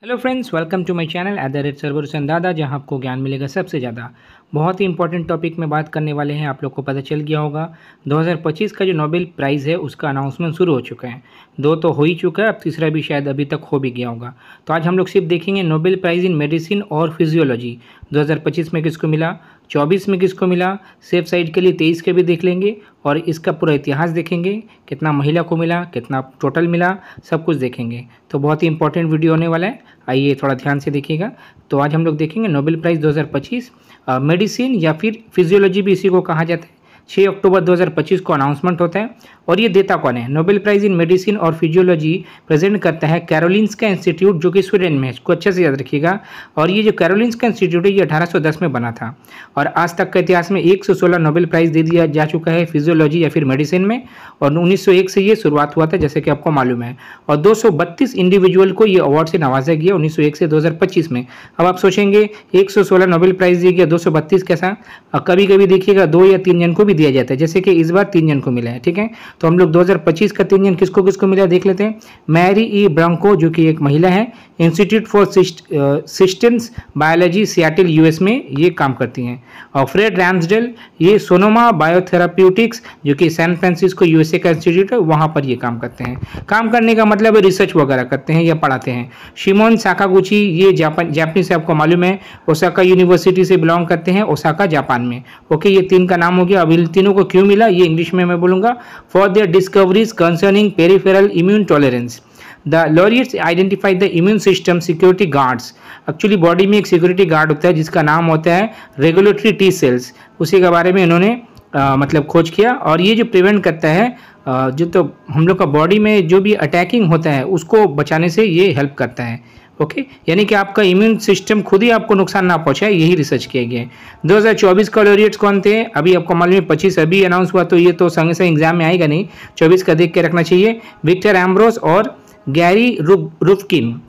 Hello friends, welcome to my channel at the rate server दादा, जहां आपको ज्ञान मिलेगा सबसे ज़्यादा। बहुत ही इंपॉर्टेंट टॉपिक में बात करने वाले हैं। आप लोग को पता चल गया होगा 2025 का जो नोबेल प्राइज़ है उसका अनाउंसमेंट शुरू हो चुका है। दो तो हो ही चुका है, अब तीसरा भी शायद अभी तक हो भी गया होगा। तो आज हम लोग सिर्फ देखेंगे नोबेल प्राइज़ इन मेडिसिन और फिजियोलॉजी 2025 में किसको मिला, 24 में किसको मिला, सेफ साइड के लिए 23 के भी देख लेंगे और इसका पूरा इतिहास देखेंगे, कितना महिला को मिला, कितना टोटल मिला, सब कुछ देखेंगे। तो बहुत ही इंपॉर्टेंट वीडियो होने वाला है, आइए थोड़ा ध्यान से देखिएगा। तो आज हम लोग देखेंगे नोबेल प्राइज़ 2025 मेडिसिन या फिर फिजियोलॉजी भी इसी को कहा जाता है। 6 अक्टूबर 2025 को अनाउंसमेंट होता है और ये देता कौन है? नोबेल प्राइज़ इन मेडिसिन और फिजियोलॉजी प्रेजेंट करता है कैरोलिंस्का इंस्टीट्यूट, जो कि स्वीडन में है। इसको अच्छे से याद रखिएगा। और ये जो कैरोलिंस्का इंस्टीट्यूट है ये 1810 में बना था और आज तक के इतिहास में 116 नोबेल प्राइज़ दे दिया जा चुका है फिजियोलॉजी या फिर मेडिसिन में। और 1901 से ये शुरुआत हुआ था, जैसे कि आपको मालूम है। और 232 इंडिविजुअल को ये अवार्ड से नवाजा गया 1901 से 2025 में। अब आप सोचेंगे 116 नोबेल प्राइज़ दिया गया, 232 कैसा? कभी कभी देखिएगा 2 या 3 जन को भी दिया जाता है, जैसे कि इस बार 3 जन को मिला है। ठीक है, तो हम लोग 2025 का 3 जन किसको किसको मिला देख लेते हैं। मैरी ई ब्रांको, जो कि एक महिला है, institute for systems biology Seattle US में ये काम करती हैं। और फ्रेड रैम्सडेल, ये सोनोमा बायोथेराप्यूटिक्स, जो कि सैन फ्रांसिस्को यूएसए का इंस्टीट्यूट है, वहाँ पर ये काम करते हैं। काम करने का मतलब रिसर्च वगैरह करते हैं या पढ़ाते हैं। शिमोन साकागुची, ये जापानी से आपको मालूम है, ओसाका यूनिवर्सिटी से बिलोंग करते हैं, ओसाका जापान में। ओके, ये 3 का नाम हो गया। अब इन तीनों को क्यों मिला ये इंग्लिश में मैं बोलूँगा। For their discoveries concerning peripheral immune tolerance, the laureates identify the immune system security guards. Actually body में एक सिक्योरिटी गार्ड होता है जिसका नाम होता है रेगुलेटरी टी सेल्स, उसी के बारे में इन्होंने मतलब खोज किया। और ये जो प्रिवेंट करता है जो तो हम लोग का बॉडी में जो भी अटैकिंग होता है उसको बचाने से ये हेल्प करता है। ओके, यानी कि आपका इम्यून सिस्टम खुद ही आपको नुकसान ना पहुंचाए, यही रिसर्च किया गया है। 2024 का लॉरियट्स कौन थे? अभी आपको मालूम है 25 अभी अनाउंस हुआ, तो ये तो संगे संग एग्जाम में आएगा नहीं, 24 का देख के रखना चाहिए। विक्टर एम्ब्रोस और गैरी रुफकिन,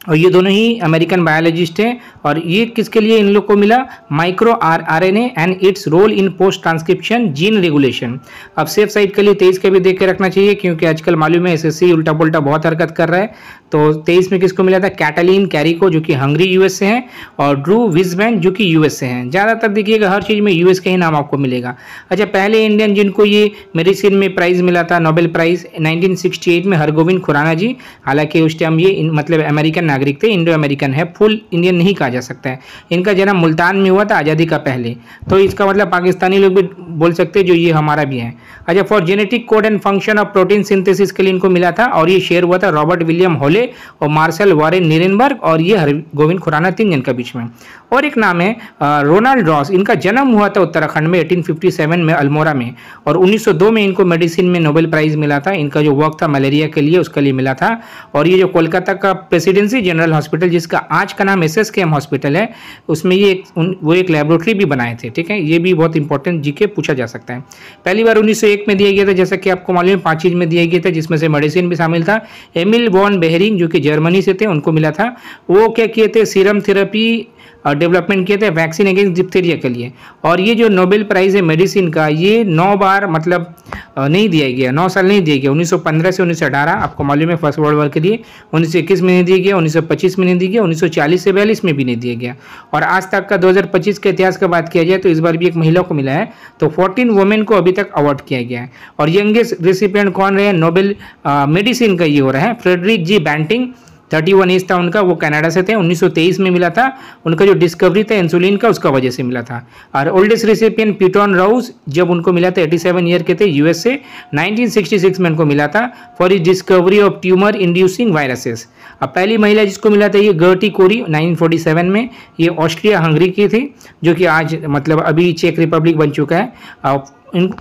और ये दोनों ही अमेरिकन बायोलॉजिस्ट हैं। और ये किसके लिए इन लोग को मिला? Micro RNA and its role in post transcription gene regulation. अब सेफ साइड के लिए 23 के भी देख के रखना चाहिए, क्योंकि आजकल मालूम है एसएससी उल्टा पुल्टा बहुत हरकत कर रहा है। तो 23 में किसको मिला था? कैटलीन कैरिको, जो कि हंगरी यूएस से हैं, और ड्रू विजबैन, जो कि यूएस से हैं। ज़्यादातर देखिएगा हर चीज़ में यूएस के ही नाम आपको मिलेगा। अच्छा, पहले इंडियन जिनको ये मेडिसिन में प्राइज़ मिला था नोबेल प्राइज़ 1968 में, हरगोविंद खुराना जी। हालांकि उस टाइम ये मतलब अमेरिकन नागरिक थे, इंडो अमेरिकन है, फुल इंडियन नहीं कहा जा सकता है। इनका जन्म मुल्तान में हुआ था आज़ादी का पहले, तो इसका मतलब पाकिस्तानी लोग भी बोल सकते हैं, जो ये हमारा भी है। अच्छा, for genetic code and function of protein synthesis के लिए इनको मिला था, और ये शेयर हुआ था रॉबर्ट विलियम हॉले और मार्शल वारेन नीरेनबर्ग और ये हरगोविंद खुराना, 3 जन के बीच में। और एक नाम है रोनाल्ड रॉस, इनका जन्म हुआ था उत्तराखंड में 1857 में अल्मोड़ा में, और 1902 में इनको मेडिसिन में नोबेल प्राइज़ मिला था। इनका जो वर्क था मलेरिया के लिए, उसके लिए मिला था। और ये जो कोलकाता का प्रेसिडेंसी जनरल हॉस्पिटल, जिसका आज का नाम एसएसकेएम हॉस्पिटल है, उसमें ये वो एक लेबोरेटरी भी बनाए थे। ठीक है, ये भी बहुत इंपॉर्टेंट जीके पूछा जा सकता है। पहली बार 1901 में दिया गया था, जैसा कि आपको मालूम है 5 चीज में दिया गया था, जिसमें से मेडिसिन भी शामिल था। एमिल वॉन बेहरिंग, जो कि जर्मनी से थे, उनको मिला था। वो क्या किए थे? सीरम थेरेपी डेवलपमेंट किए थे वैक्सीन अगेंस्ट डिप्थीरिया के लिए। और ये जो नोबेल प्राइज़ है मेडिसिन का, ये 9 बार मतलब नहीं दिया गया, 9 साल नहीं दिया गया। 1915 से 1918 आपको मालूम है फर्स्ट वर्ल्ड वॉर के लिए, 1921 में नहीं दिया गया, 1925 में नहीं दिया गया, 1940 से 42 में भी नहीं दिया गया। और आज तक का 2025 के इतिहास का बात किया जाए तो इस बार भी एक महिला को मिला है, तो 14 वुमेन को अभी तक अवार्ड किया गया है। और यंगेस्ट रेसिपिएंट कौन रहे? नोबेल मेडिसिन का ये हो रहा है फ्रेडरिक जी बैंटिंग, 31 एज था उनका, वो कनाडा से थे, 1923 में मिला था। उनका जो डिस्कवरी था इंसुलिन का, उसका वजह से मिला था। और ओल्डेस्ट रेसिपिएंट पीटोन राउस, जब उनको मिला था 87 ईयर के थे, यूएस से, 1966 में उनको मिला था for is discovery of tumour inducing viruses. अब पहली महिला जिसको मिला था ये गर्टी कोरी 1947 में, ये ऑस्ट्रिया हंगरी की थी, जो कि आज मतलब अभी चेक रिपब्लिक बन चुका है।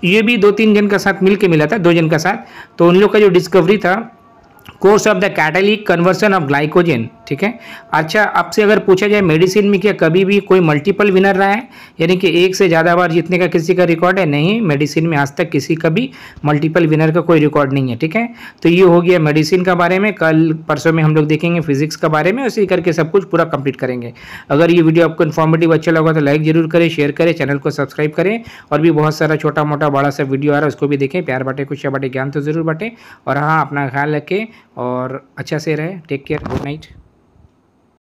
ये भी 2-3 जन का साथ मिल के मिला था, 2 जन का साथ। तो उन लोग का जो डिस्कवरी था course of the catalytic conversion of glycogen. ठीक है, अच्छा आपसे अगर पूछा जाए मेडिसिन में क्या कभी भी कोई मल्टीपल विनर रहा है, यानी कि एक से ज़्यादा बार जीतने का किसी का रिकॉर्ड है? नहीं, मेडिसिन में आज तक किसी का भी मल्टीपल विनर का कोई रिकॉर्ड नहीं है। ठीक है, तो ये हो गया मेडिसिन का बारे में। कल परसों में हम लोग देखेंगे फिजिक्स का बारे में, उसी करके सब कुछ पूरा कंप्लीट करेंगे। अगर ये वीडियो आपको इन्फॉर्मेटिव अच्छा लगा तो लाइक जरूर करें, शेयर करें, चैनल को सब्सक्राइब करें। और भी बहुत सारा छोटा मोटा बड़ा सा वीडियो आ रहा है, उसको भी देखें। प्यार बांटे, खुशियाँ बांटे, ज्ञान तो जरूर बांटे। और हाँ, अपना ख्याल रखें और अच्छा से रहे। Take care, good night.